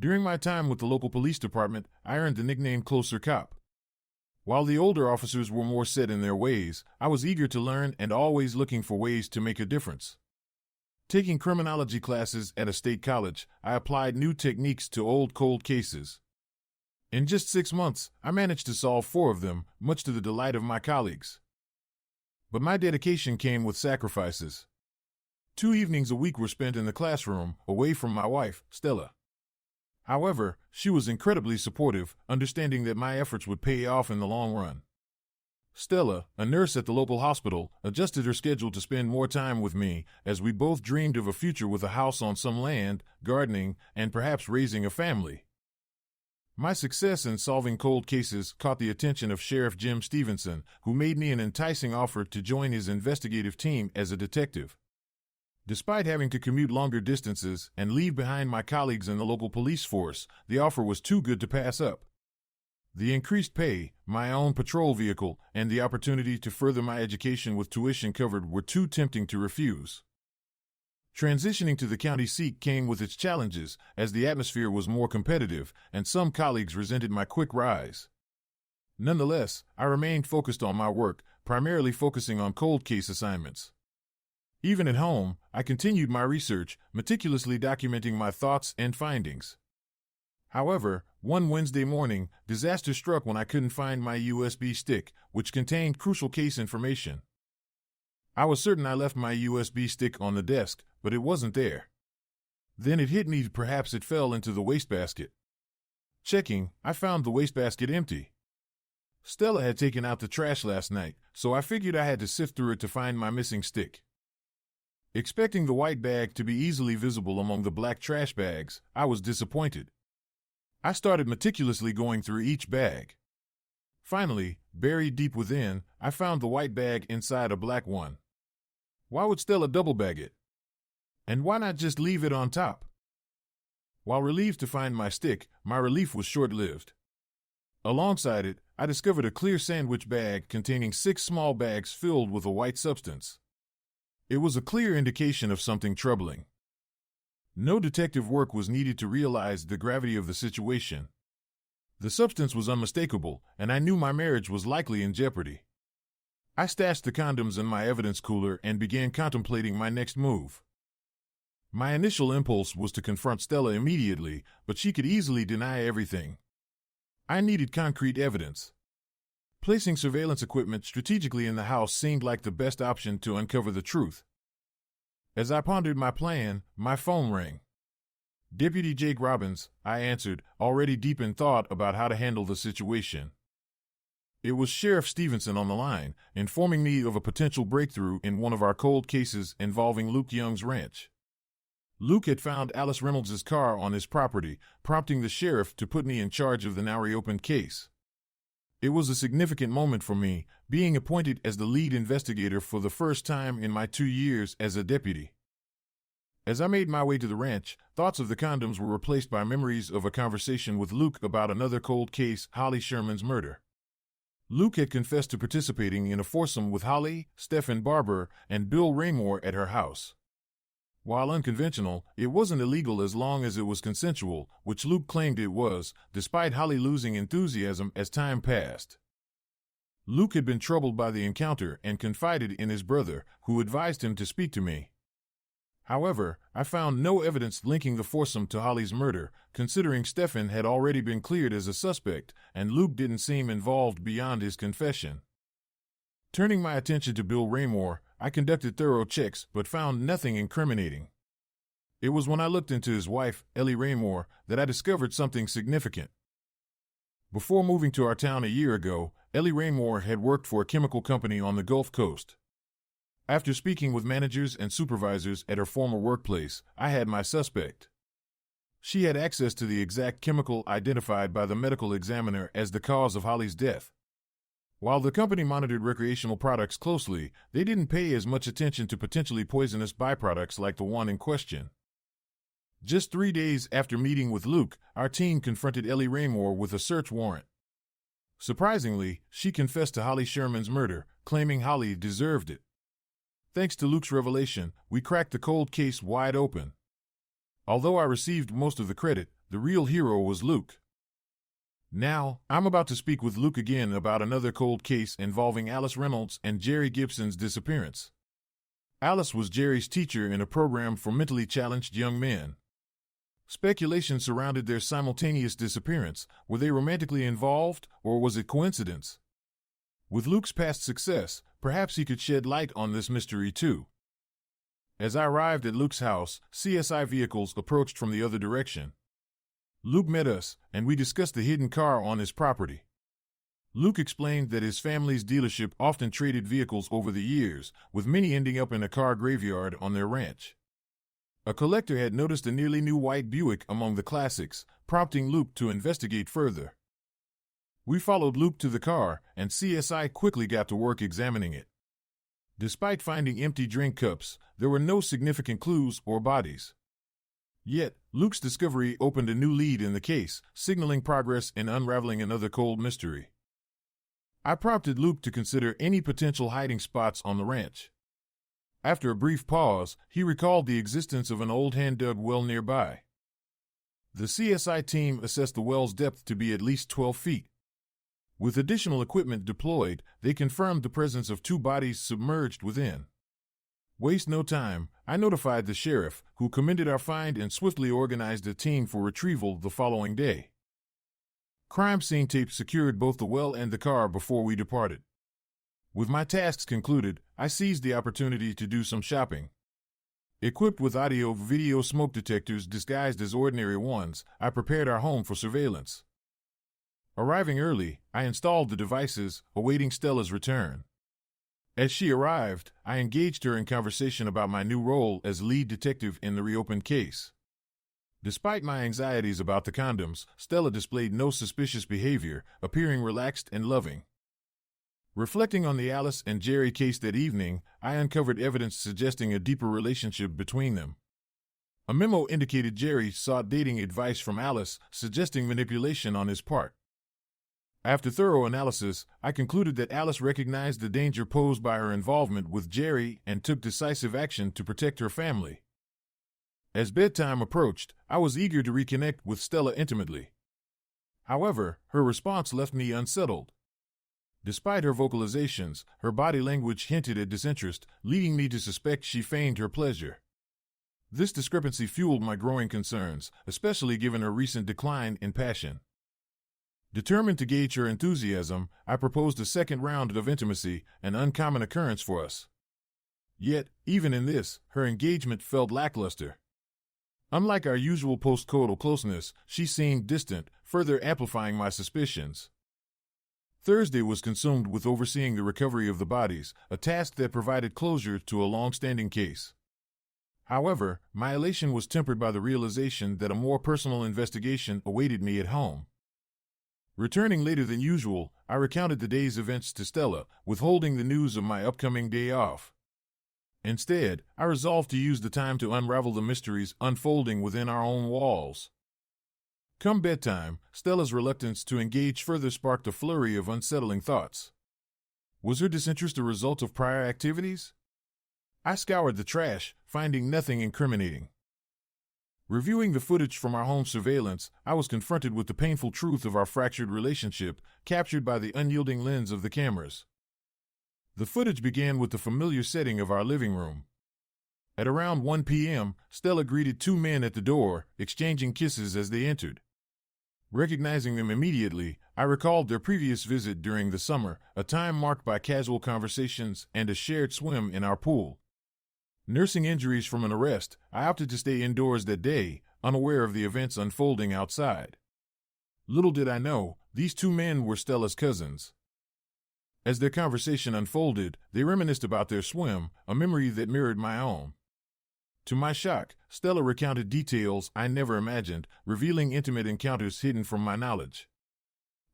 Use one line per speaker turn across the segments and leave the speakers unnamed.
During my time with the local police department, I earned the nickname Closer Cop. While the older officers were more set in their ways, I was eager to learn and always looking for ways to make a difference. Taking criminology classes at a state college, I applied new techniques to old cold cases. In just 6 months, I managed to solve 4 of them, much to the delight of my colleagues. But my dedication came with sacrifices. 2 evenings a week were spent in the classroom, away from my wife, Stella. However, she was incredibly supportive, understanding that my efforts would pay off in the long run. Stella, a nurse at the local hospital, adjusted her schedule to spend more time with me, as we both dreamed of a future with a house on some land, gardening, and perhaps raising a family. My success in solving cold cases caught the attention of Sheriff Jim Stevenson, who made me an enticing offer to join his investigative team as a detective. Despite having to commute longer distances and leave behind my colleagues in the local police force, the offer was too good to pass up. The increased pay, my own patrol vehicle, and the opportunity to further my education with tuition covered were too tempting to refuse. Transitioning to the county seat came with its challenges, as the atmosphere was more competitive, and some colleagues resented my quick rise. Nonetheless, I remained focused on my work, primarily focusing on cold case assignments. Even at home, I continued my research, meticulously documenting my thoughts and findings. However, one Wednesday morning, disaster struck when I couldn't find my USB stick, which contained crucial case information. I was certain I left my USB stick on the desk, but it wasn't there. Then it hit me, perhaps it fell into the wastebasket. Checking, I found the wastebasket empty. Stella had taken out the trash last night, so I figured I had to sift through it to find my missing stick. Expecting the white bag to be easily visible among the black trash bags, I was disappointed. I started meticulously going through each bag. Finally, buried deep within, I found the white bag inside a black one. Why would Stella double bag it? And why not just leave it on top? While relieved to find my stick, my relief was short-lived. Alongside it, I discovered a clear sandwich bag containing 6 small bags filled with a white substance. It was a clear indication of something troubling. No detective work was needed to realize the gravity of the situation. The substance was unmistakable, and I knew my marriage was likely in jeopardy. I stashed the condoms in my evidence cooler and began contemplating my next move. My initial impulse was to confront Stella immediately, but she could easily deny everything. I needed concrete evidence. Placing surveillance equipment strategically in the house seemed like the best option to uncover the truth. As I pondered my plan, my phone rang. "Deputy Jake Robbins," I answered, already deep in thought about how to handle the situation. It was Sheriff Stevenson on the line, informing me of a potential breakthrough in one of our cold cases involving Luke Young's ranch. Luke had found Alice Reynolds' car on his property, prompting the sheriff to put me in charge of the now reopened case. It was a significant moment for me, being appointed as the lead investigator for the first time in my 2 years as a deputy. As I made my way to the ranch, thoughts of the condoms were replaced by memories of a conversation with Luke about another cold case, Holly Sherman's murder. Luke had confessed to participating in a foursome with Holly, Stephen Barber, and Bill Raymore at her house. While unconventional, it wasn't illegal as long as it was consensual, which Luke claimed it was, despite Holly losing enthusiasm as time passed. Luke had been troubled by the encounter and confided in his brother, who advised him to speak to me. However, I found no evidence linking the foursome to Holly's murder, considering Stephen had already been cleared as a suspect, and Luke didn't seem involved beyond his confession. Turning my attention to Bill Raymore, I conducted thorough checks but found nothing incriminating. It was when I looked into his wife, Ellie Raymore, that I discovered something significant. Before moving to our town a year ago, Ellie Raymore had worked for a chemical company on the Gulf Coast. After speaking with managers and supervisors at her former workplace, I had my suspect. She had access to the exact chemical identified by the medical examiner as the cause of Holly's death. While the company monitored recreational products closely, they didn't pay as much attention to potentially poisonous byproducts like the one in question. Just 3 days after meeting with Luke, our team confronted Ellie Raymore with a search warrant. Surprisingly, she confessed to Holly Sherman's murder, claiming Holly deserved it. Thanks to Luke's revelation, we cracked the cold case wide open. Although I received most of the credit, the real hero was Luke. Now, I'm about to speak with Luke again about another cold case involving Alice Reynolds and Jerry Gibson's disappearance. Alice was Jerry's teacher in a program for mentally challenged young men. Speculation surrounded their simultaneous disappearance. Were they romantically involved, or was it coincidence? With Luke's past success, perhaps he could shed light on this mystery too. As I arrived at Luke's house, CSI vehicles approached from the other direction. Luke met us, and we discussed the hidden car on his property. Luke explained that his family's dealership often traded vehicles over the years, with many ending up in a car graveyard on their ranch. A collector had noticed a nearly new white Buick among the classics, prompting Luke to investigate further. We followed Luke to the car, and CSI quickly got to work examining it. Despite finding empty drink cups, there were no significant clues or bodies. Yet, Luke's discovery opened a new lead in the case, signaling progress in unraveling another cold mystery. I prompted Luke to consider any potential hiding spots on the ranch. After a brief pause, he recalled the existence of an old hand-dug well nearby. The CSI team assessed the well's depth to be at least 12 feet. With additional equipment deployed, they confirmed the presence of 2 bodies submerged within. Waste no time, I notified the sheriff, who commended our find and swiftly organized a team for retrieval the following day. Crime scene tape secured both the well and the car before we departed. With my tasks concluded, I seized the opportunity to do some shopping. Equipped with audio-video smoke detectors disguised as ordinary ones, I prepared our home for surveillance. Arriving early, I installed the devices, awaiting Stella's return. As she arrived, I engaged her in conversation about my new role as lead detective in the reopened case. Despite my anxieties about the condoms, Stella displayed no suspicious behavior, appearing relaxed and loving. Reflecting on the Alice and Jerry case that evening, I uncovered evidence suggesting a deeper relationship between them. A memo indicated Jerry sought dating advice from Alice, suggesting manipulation on his part. After thorough analysis, I concluded that Alice recognized the danger posed by her involvement with Jerry and took decisive action to protect her family. As bedtime approached, I was eager to reconnect with Stella intimately. However, her response left me unsettled. Despite her vocalizations, her body language hinted at disinterest, leading me to suspect she feigned her pleasure. This discrepancy fueled my growing concerns, especially given her recent decline in passion. Determined to gauge her enthusiasm, I proposed a second round of intimacy, an uncommon occurrence for us. Yet, even in this, her engagement felt lackluster. Unlike our usual post-coital closeness, she seemed distant, further amplifying my suspicions. Thursday was consumed with overseeing the recovery of the bodies, a task that provided closure to a long-standing case. However, my elation was tempered by the realization that a more personal investigation awaited me at home. Returning later than usual, I recounted the day's events to Stella, withholding the news of my upcoming day off. Instead, I resolved to use the time to unravel the mysteries unfolding within our own walls. Come bedtime, Stella's reluctance to engage further sparked a flurry of unsettling thoughts. Was her disinterest a result of prior activities? I scoured the trash, finding nothing incriminating. Reviewing the footage from our home surveillance, I was confronted with the painful truth of our fractured relationship, captured by the unyielding lens of the cameras. The footage began with the familiar setting of our living room. At around 1 p.m., Stella greeted 2 men at the door, exchanging kisses as they entered. Recognizing them immediately, I recalled their previous visit during the summer, a time marked by casual conversations and a shared swim in our pool. Nursing injuries from an arrest, I opted to stay indoors that day, unaware of the events unfolding outside. Little did I know, these 2 men were Stella's cousins. As their conversation unfolded, they reminisced about their swim, a memory that mirrored my own. To my shock, Stella recounted details I never imagined, revealing intimate encounters hidden from my knowledge.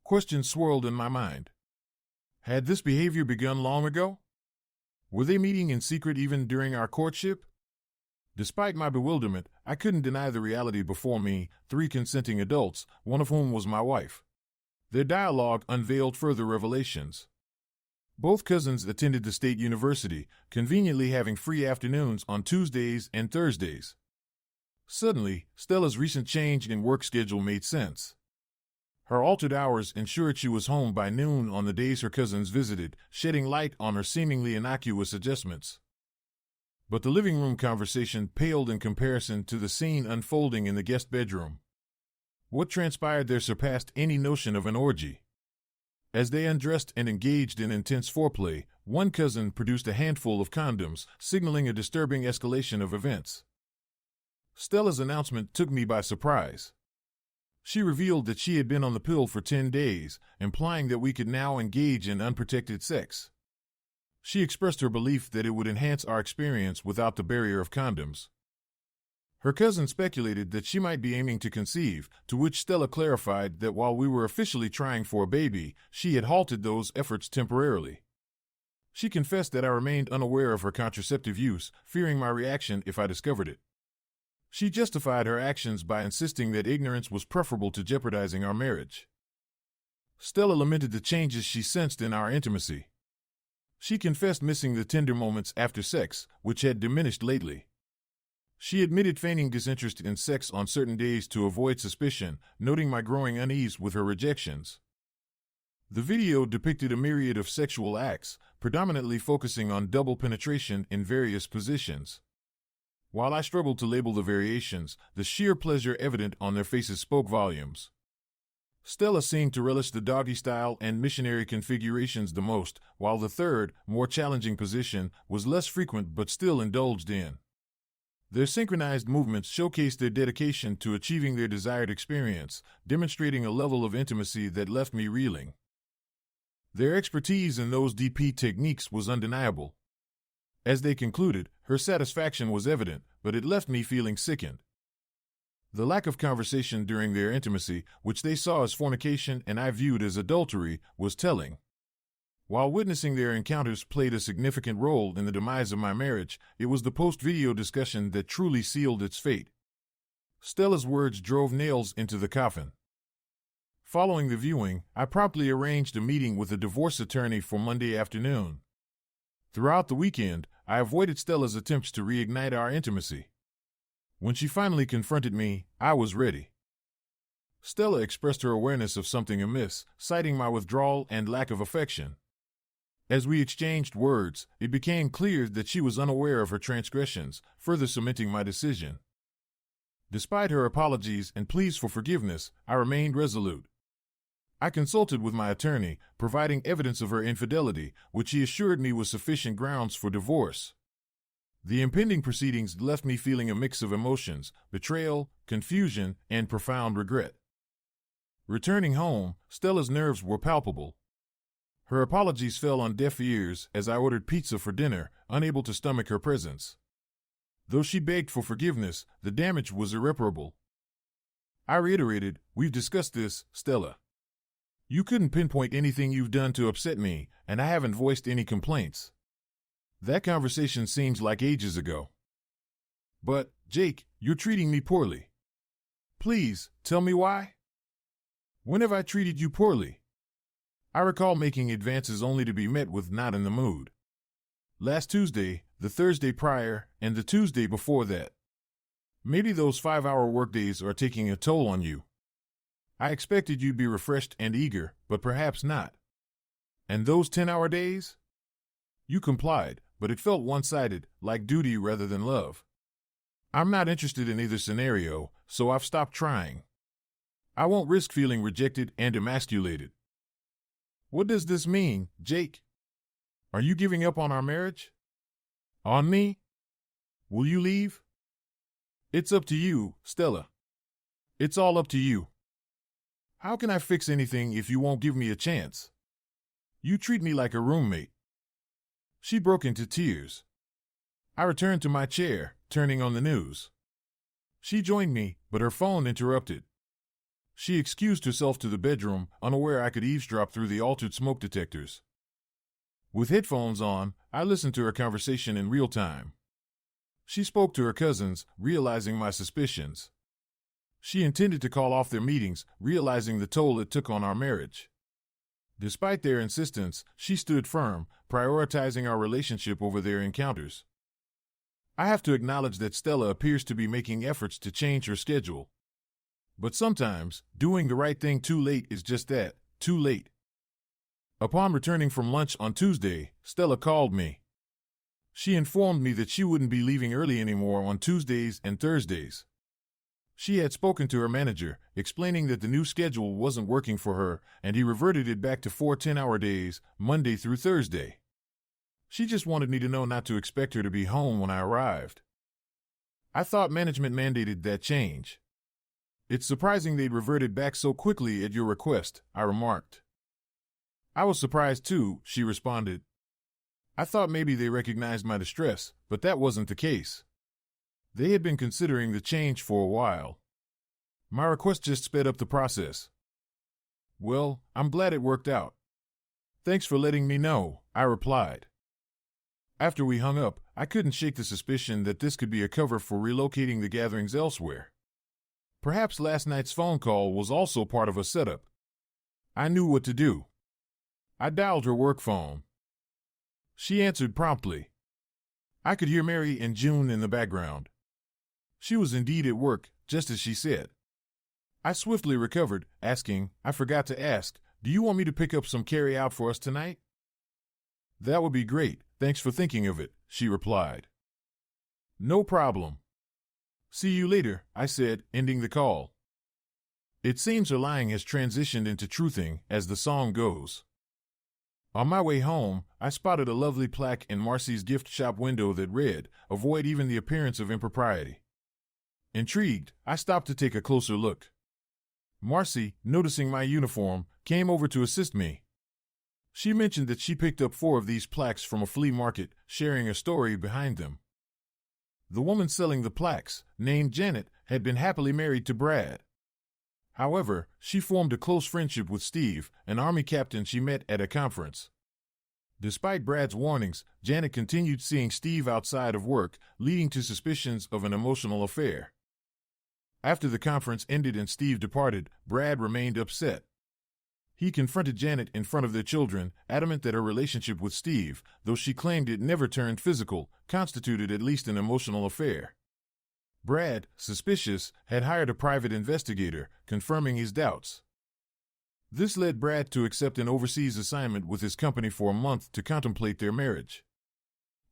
Questions swirled in my mind. Had this behavior begun long ago? Were they meeting in secret even during our courtship? Despite my bewilderment, I couldn't deny the reality before me, 3 consenting adults, one of whom was my wife. Their dialogue unveiled further revelations. Both cousins attended the state university, conveniently having free afternoons on Tuesdays and Thursdays. Suddenly, Stella's recent change in work schedule made sense. Her altered hours ensured she was home by noon on the days her cousins visited, shedding light on her seemingly innocuous adjustments. But the living room conversation paled in comparison to the scene unfolding in the guest bedroom. What transpired there surpassed any notion of an orgy. As they undressed and engaged in intense foreplay, one cousin produced a handful of condoms, signaling a disturbing escalation of events. Stella's announcement took me by surprise. She revealed that she had been on the pill for 10 days, implying that we could now engage in unprotected sex. She expressed her belief that it would enhance our experience without the barrier of condoms. Her cousin speculated that she might be aiming to conceive, to which Stella clarified that while we were officially trying for a baby, she had halted those efforts temporarily. She confessed that I remained unaware of her contraceptive use, fearing my reaction if I discovered it. She justified her actions by insisting that ignorance was preferable to jeopardizing our marriage. Stella lamented the changes she sensed in our intimacy. She confessed missing the tender moments after sex, which had diminished lately. She admitted feigning disinterest in sex on certain days to avoid suspicion, noting my growing unease with her rejections. The video depicted a myriad of sexual acts, predominantly focusing on double penetration in various positions. While I struggled to label the variations, the sheer pleasure evident on their faces spoke volumes. Stella seemed to relish the doggy style and missionary configurations the most, while the third, more challenging position was less frequent but still indulged in. Their synchronized movements showcased their dedication to achieving their desired experience, demonstrating a level of intimacy that left me reeling. Their expertise in those DP techniques was undeniable. As they concluded, her satisfaction was evident, but it left me feeling sickened. The lack of conversation during their intimacy, which they saw as fornication and I viewed as adultery, was telling. While witnessing their encounters played a significant role in the demise of my marriage, it was the post-video discussion that truly sealed its fate. Stella's words drove nails into the coffin. Following the viewing, I promptly arranged a meeting with a divorce attorney for Monday afternoon. Throughout the weekend, I avoided Stella's attempts to reignite our intimacy. When she finally confronted me, I was ready. Stella expressed her awareness of something amiss, citing my withdrawal and lack of affection. As we exchanged words, it became clear that she was unaware of her transgressions, further cementing my decision. Despite her apologies and pleas for forgiveness, I remained resolute. I consulted with my attorney, providing evidence of her infidelity, which he assured me was sufficient grounds for divorce. The impending proceedings left me feeling a mix of emotions, betrayal, confusion, and profound regret. Returning home, Stella's nerves were palpable. Her apologies fell on deaf ears as I ordered pizza for dinner, unable to stomach her presence. Though she begged for forgiveness, the damage was irreparable. I reiterated, "We've discussed this, Stella. You couldn't pinpoint anything you've done to upset me, and I haven't voiced any complaints. That conversation seems like ages ago. But, Jake, you're treating me poorly. Please, tell me why? When have I treated you poorly? I recall making advances only to be met with not in the mood. Last Tuesday, the Thursday prior, and the Tuesday before that. Maybe those 5-hour workdays are taking a toll on you. I expected you'd be refreshed and eager, but perhaps not. And those 10-hour days? You complied, but it felt one-sided, like duty rather than love. I'm not interested in either scenario, so I've stopped trying. I won't risk feeling rejected and emasculated. What does this mean, Jake? Are you giving up on our marriage? On me? Will you leave? It's up to you, Stella. It's all up to you. How can I fix anything if you won't give me a chance? You treat me like a roommate." She broke into tears. I returned to my chair, turning on the news. She joined me, but her phone interrupted. She excused herself to the bedroom, unaware I could eavesdrop through the altered smoke detectors. With headphones on, I listened to her conversation in real time. She spoke to her cousins, realizing my suspicions. She intended to call off their meetings, realizing the toll it took on our marriage. Despite their insistence, she stood firm, prioritizing our relationship over their encounters. I have to acknowledge that Stella appears to be making efforts to change her schedule. But sometimes, doing the right thing too late is just that, too late. Upon returning from lunch on Tuesday, Stella called me. She informed me that she wouldn't be leaving early anymore on Tuesdays and Thursdays. She had spoken to her manager, explaining that the new schedule wasn't working for her, and he reverted it back to 4 10-hour days, Monday through Thursday. She just wanted me to know not to expect her to be home when I arrived. I thought management mandated that change. It's surprising they'd reverted back so quickly at your request, I remarked. I was surprised too, she responded. I thought maybe they recognized my distress, but that wasn't the case. They had been considering the change for a while. My request just sped up the process. Well, I'm glad it worked out. Thanks for letting me know, I replied. After we hung up, I couldn't shake the suspicion that this could be a cover for relocating the gatherings elsewhere. Perhaps last night's phone call was also part of a setup. I knew what to do. I dialed her work phone. She answered promptly. I could hear Mary and June in the background. She was indeed at work, just as she said. I swiftly recovered, asking, I forgot to ask, do you want me to pick up some carry-out for us tonight? That would be great, thanks for thinking of it, she replied. No problem. See you later, I said, ending the call. It seems her lying has transitioned into truthing, as the song goes. On my way home, I spotted a lovely plaque in Marcy's gift shop window that read, Avoid even the appearance of impropriety. Intrigued, I stopped to take a closer look. Marcy, noticing my uniform, came over to assist me. She mentioned that she picked up 4 of these plaques from a flea market, sharing a story behind them. The woman selling the plaques, named Janet, had been happily married to Brad. However, she formed a close friendship with Steve, an Army captain she met at a conference. Despite Brad's warnings, Janet continued seeing Steve outside of work, leading to suspicions of an emotional affair. After the conference ended and Steve departed, Brad remained upset. He confronted Janet in front of their children, adamant that her relationship with Steve, though she claimed it never turned physical, constituted at least an emotional affair. Brad, suspicious, had hired a private investigator, confirming his doubts. This led Brad to accept an overseas assignment with his company for a month to contemplate their marriage.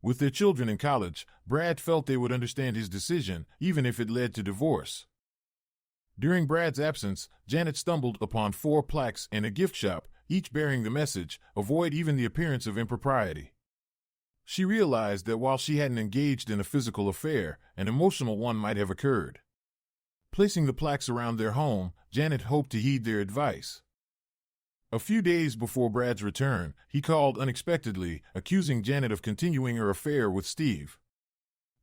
With their children in college, Brad felt they would understand his decision, even if it led to divorce. During Brad's absence, Janet stumbled upon 4 plaques in a gift shop, each bearing the message, Avoid even the appearance of impropriety. She realized that while she hadn't engaged in a physical affair, an emotional one might have occurred. Placing the plaques around their home, Janet hoped to heed their advice. A few days before Brad's return, he called unexpectedly, accusing Janet of continuing her affair with Steve.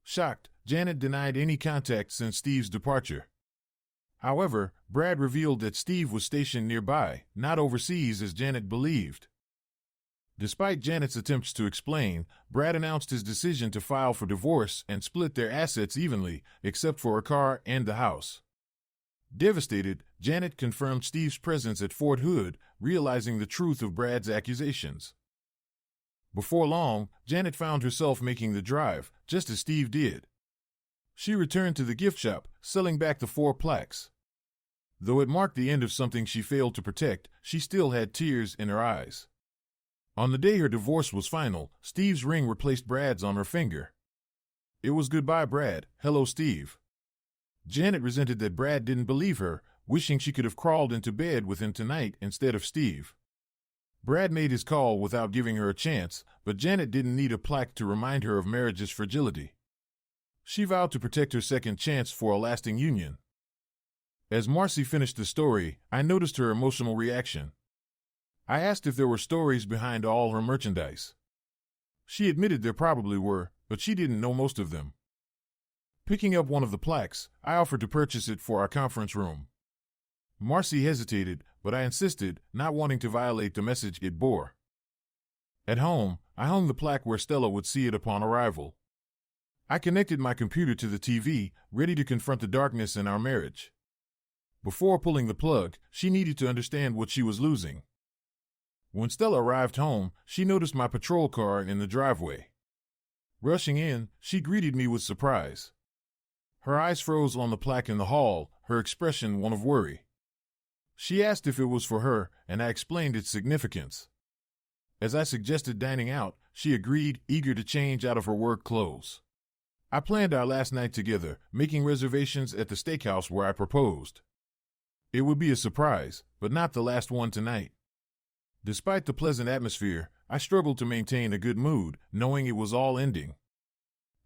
Shocked, Janet denied any contact since Steve's departure. However, Brad revealed that Steve was stationed nearby, not overseas as Janet believed. Despite Janet's attempts to explain, Brad announced his decision to file for divorce and split their assets evenly, except for a car and the house. Devastated, Janet confirmed Steve's presence at Fort Hood, realizing the truth of Brad's accusations. Before long, Janet found herself making the drive, just as Steve did. She returned to the gift shop, selling back the 4 plaques. Though it marked the end of something she failed to protect, she still had tears in her eyes. On the day her divorce was final, Steve's ring replaced Brad's on her finger. It was goodbye, Brad, hello, Steve. Janet resented that Brad didn't believe her, wishing she could have crawled into bed with him tonight instead of Steve. Brad made his call without giving her a chance, but Janet didn't need a plaque to remind her of marriage's fragility. She vowed to protect her second chance for a lasting union. As Marcy finished the story, I noticed her emotional reaction. I asked if there were stories behind all her merchandise. She admitted there probably were, but she didn't know most of them. Picking up one of the plaques, I offered to purchase it for our conference room. Marcy hesitated, but I insisted, not wanting to violate the message it bore. At home, I hung the plaque where Stella would see it upon arrival. I connected my computer to the TV, ready to confront the darkness in our marriage. Before pulling the plug, she needed to understand what she was losing. When Stella arrived home, she noticed my patrol car in the driveway. Rushing in, she greeted me with surprise. Her eyes froze on the plaque in the hall, her expression one of worry. She asked if it was for her, and I explained its significance. As I suggested dining out, she agreed, eager to change out of her work clothes. I planned our last night together, making reservations at the steakhouse where I proposed. It would be a surprise, but not the last one tonight. Despite the pleasant atmosphere, I struggled to maintain a good mood, knowing it was all ending.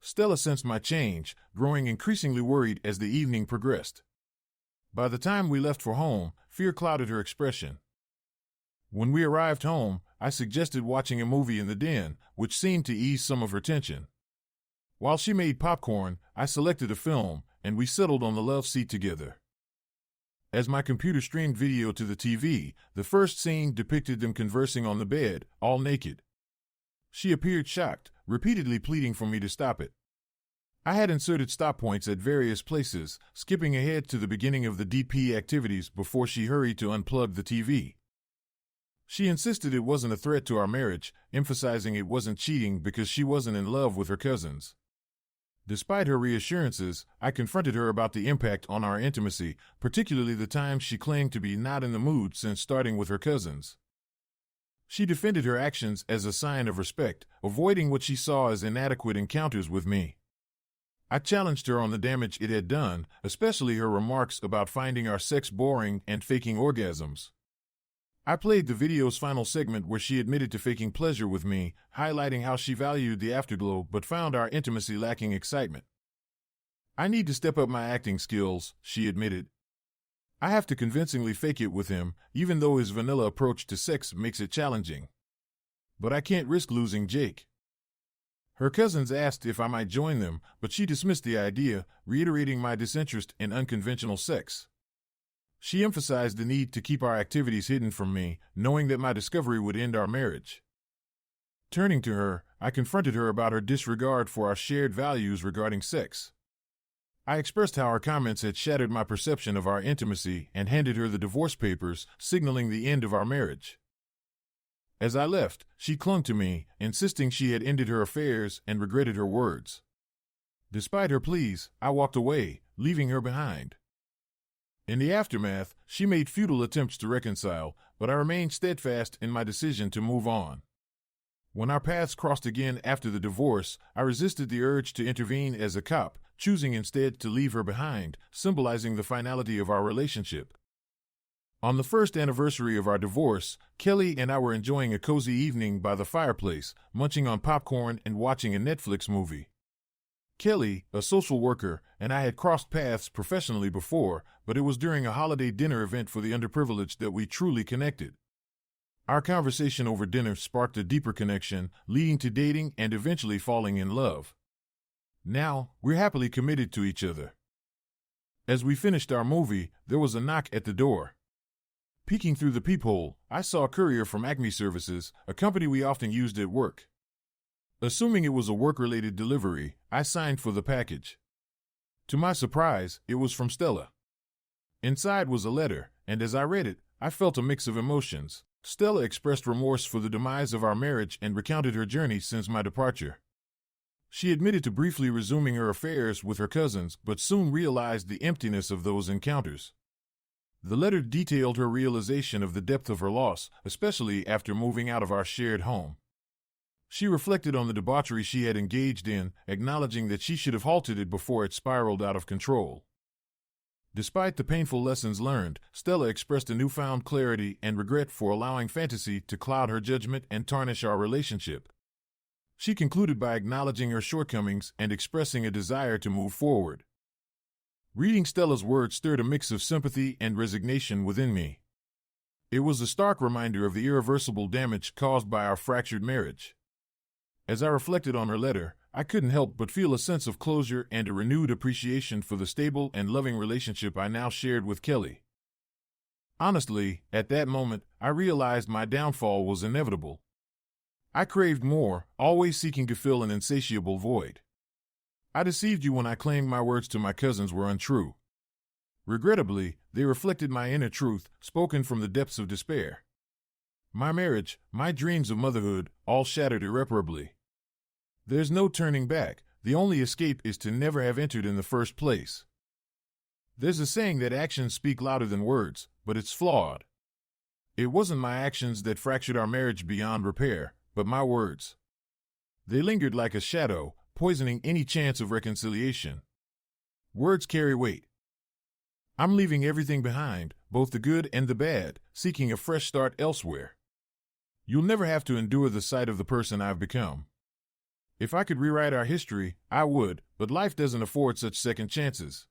Stella sensed my change, growing increasingly worried as the evening progressed. By the time we left for home, fear clouded her expression. When we arrived home, I suggested watching a movie in the den, which seemed to ease some of her tension. While she made popcorn, I selected a film, and we settled on the love seat together. As my computer streamed video to the TV, the first scene depicted them conversing on the bed, all naked. She appeared shocked, repeatedly pleading for me to stop it. I had inserted stop points at various places, skipping ahead to the beginning of the DP activities before she hurried to unplug the TV. She insisted it wasn't a threat to our marriage, emphasizing it wasn't cheating because she wasn't in love with her cousins. Despite her reassurances, I confronted her about the impact on our intimacy, particularly the times she claimed to be not in the mood since starting with her cousins. She defended her actions as a sign of respect, avoiding what she saw as inadequate encounters with me. I challenged her on the damage it had done, especially her remarks about finding our sex boring and faking orgasms. I played the video's final segment where she admitted to faking pleasure with me, highlighting how she valued the afterglow but found our intimacy lacking excitement. I need to step up my acting skills, she admitted. I have to convincingly fake it with him, even though his vanilla approach to sex makes it challenging. But I can't risk losing Jake. Her cousins asked if I might join them, but she dismissed the idea, reiterating my disinterest in unconventional sex. She emphasized the need to keep our activities hidden from me, knowing that my discovery would end our marriage. Turning to her, I confronted her about her disregard for our shared values regarding sex. I expressed how her comments had shattered my perception of our intimacy and handed her the divorce papers, signaling the end of our marriage. As I left, she clung to me, insisting she had ended her affairs and regretted her words. Despite her pleas, I walked away, leaving her behind. In the aftermath, she made futile attempts to reconcile, but I remained steadfast in my decision to move on. When our paths crossed again after the divorce, I resisted the urge to intervene as a cop, choosing instead to leave her behind, symbolizing the finality of our relationship. On the first anniversary of our divorce, Kelly and I were enjoying a cozy evening by the fireplace, munching on popcorn and watching a Netflix movie. Kelly, a social worker, and I had crossed paths professionally before, but it was during a holiday dinner event for the underprivileged that we truly connected. Our conversation over dinner sparked a deeper connection, leading to dating and eventually falling in love. Now, we're happily committed to each other. As we finished our movie, there was a knock at the door. Peeking through the peephole, I saw a courier from Acme Services, a company we often used at work. Assuming it was a work-related delivery, I signed for the package. To my surprise, it was from Stella. Inside was a letter, and as I read it, I felt a mix of emotions. Stella expressed remorse for the demise of our marriage and recounted her journey since my departure. She admitted to briefly resuming her affairs with her cousins, but soon realized the emptiness of those encounters. The letter detailed her realization of the depth of her loss, especially after moving out of our shared home. She reflected on the debauchery she had engaged in, acknowledging that she should have halted it before it spiraled out of control. Despite the painful lessons learned, Stella expressed a newfound clarity and regret for allowing fantasy to cloud her judgment and tarnish our relationship. She concluded by acknowledging her shortcomings and expressing a desire to move forward. Reading Stella's words stirred a mix of sympathy and resignation within me. It was a stark reminder of the irreversible damage caused by our fractured marriage. As I reflected on her letter, I couldn't help but feel a sense of closure and a renewed appreciation for the stable and loving relationship I now shared with Kelly. Honestly, at that moment, I realized my downfall was inevitable. I craved more, always seeking to fill an insatiable void. I deceived you when I claimed my words to my cousins were untrue. Regrettably, they reflected my inner truth, spoken from the depths of despair. My marriage, my dreams of motherhood, all shattered irreparably. There's no turning back. The only escape is to never have entered in the first place. There's a saying that actions speak louder than words, but it's flawed. It wasn't my actions that fractured our marriage beyond repair, but my words. They lingered like a shadow, poisoning any chance of reconciliation. Words carry weight. I'm leaving everything behind, both the good and the bad, seeking a fresh start elsewhere. You'll never have to endure the sight of the person I've become. If I could rewrite our history, I would, but life doesn't afford such second chances.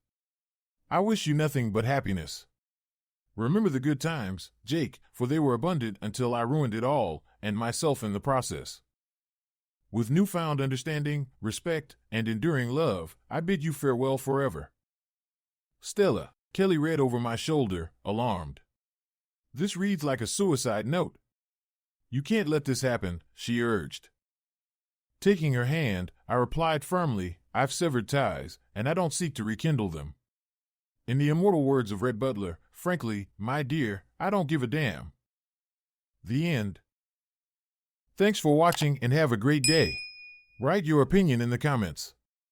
I wish you nothing but happiness. Remember the good times, Jake, for they were abundant until I ruined it all, and myself in the process. With newfound understanding, respect, and enduring love, I bid you farewell forever. Stella. Kelly read over my shoulder, alarmed. This reads like a suicide note. You can't let this happen, she urged. Taking her hand, I replied firmly, I've severed ties, and I don't seek to rekindle them. In the immortal words of Rhett Butler, frankly, my dear, I don't give a damn. The end. Thanks for watching and have a great day. Write your opinion in the comments.